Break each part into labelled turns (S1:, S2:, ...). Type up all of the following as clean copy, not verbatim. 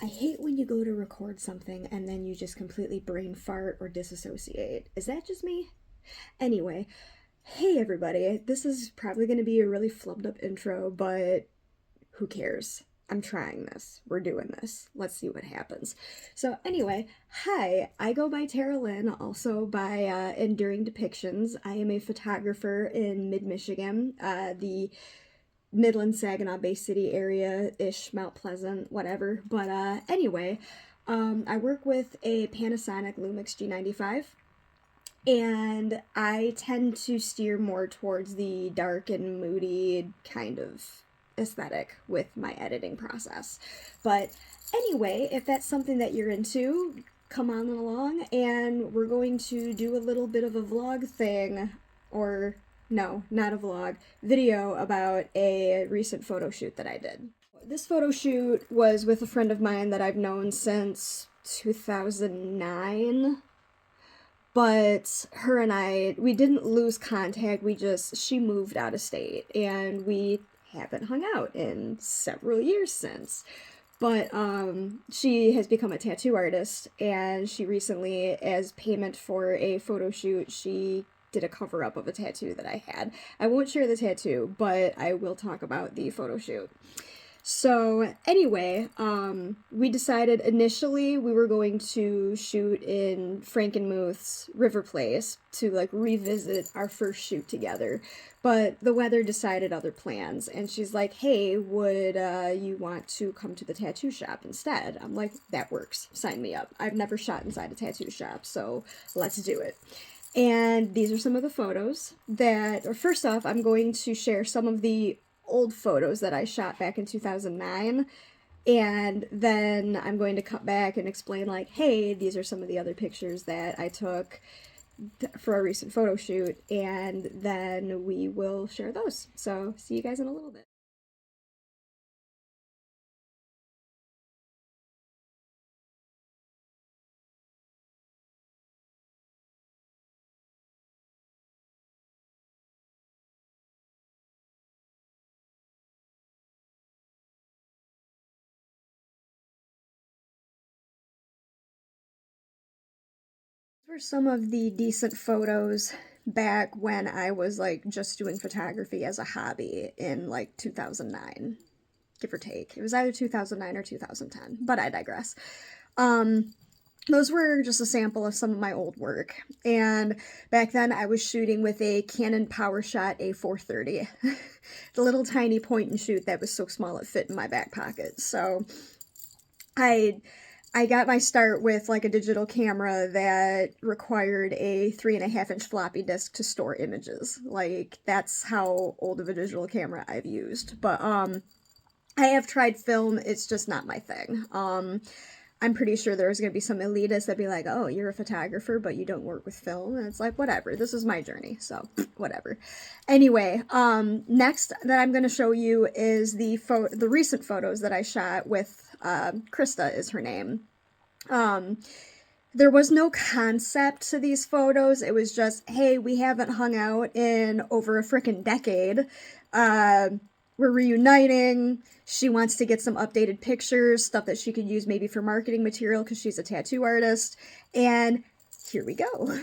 S1: I hate when you go to record something and then you just completely brain fart or disassociate. Is that just me? Anyway, hey everybody. This is probably going to be a really flubbed up intro, but who cares? I'm trying this. We're doing this. Let's see what happens. So, anyway, hi. I go by Tara Lynn, also by Enduring Depictions. I am a photographer in mid Michigan, the Midland, Saginaw Bay City area ish, Mount Pleasant, whatever. But anyway, I work with a Panasonic Lumix G95, and I tend to steer more towards the dark and moody kind of aesthetic with my editing process. But anyway, if that's something that you're into, come on along, and we're going to do a little bit of a vlog thing, or no, not a vlog, video about a recent photo shoot that I did. This photo shoot was with a friend of mine that I've known since 2009, but her and we didn't lose contact. She moved out of state and we haven't hung out in several years since. But she has become a tattoo artist, and she recently, as payment for a photo shoot, she did a cover up of a tattoo that I had. I won't share the tattoo, but I will talk about the photo shoot. So anyway, we decided initially we were going to shoot in Frankenmuth's River Place to like revisit our first shoot together, but the weather decided other plans, and she's like, hey, would you want to come to the tattoo shop instead? I'm like, that works, sign me up. I've never shot inside a tattoo shop, so let's do it. And these are some of the photos or first off, I'm going to share some of the old photos that I shot back in 2009, and then I'm going to cut back and explain like, hey, these are some of the other pictures that I took for a recent photo shoot, and then we will share those. So see you guys in a little bit. These were some of the decent photos back when I was like just doing photography as a hobby in like 2009, give or take. It was either 2009 or 2010, but I digress. Um, those were just a sample of some of my old work. And back then I was shooting with a Canon PowerShot A430, the little tiny point and shoot that was so small it fit in my back pocket. So I I got my start with like a digital camera that required a 3.5-inch floppy disk to store images. Like that's how old of a digital camera I've used. But I have tried film, it's just not my thing. I'm pretty sure there's going to be some elitists that be like, oh, you're a photographer, but you don't work with film. And it's like, whatever, this is my journey, so whatever. Anyway, next that I'm going to show you is the recent photos that I shot with Krista is her name. There was no concept to these photos. It was just, hey, we haven't hung out in over a freaking decade. We're reuniting. She wants to get some updated pictures, stuff that she could use maybe for marketing material because she's a tattoo artist. And here we go.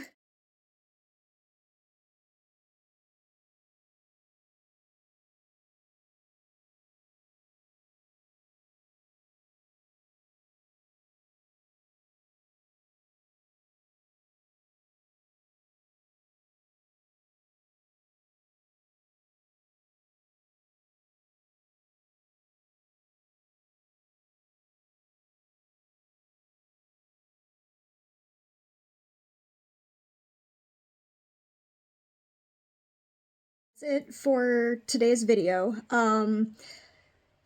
S1: That's it for today's video.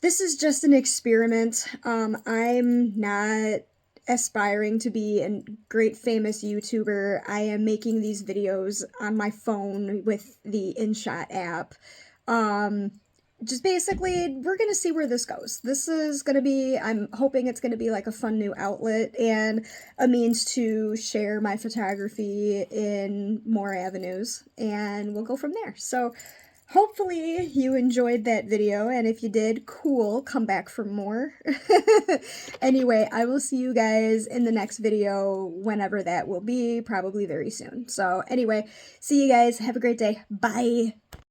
S1: This is just an experiment. I'm not aspiring to be a great famous YouTuber. I am making these videos on my phone with the InShot app. Just basically, we're gonna see where this goes. This is gonna be, I'm hoping it's gonna be like a fun new outlet and a means to share my photography in more avenues, and we'll go from there. So, hopefully you enjoyed that video, and if you did, cool, come back for more. Anyway, I will see you guys in the next video, whenever that will be, probably very soon. So anyway, see you guys, have a great day, bye!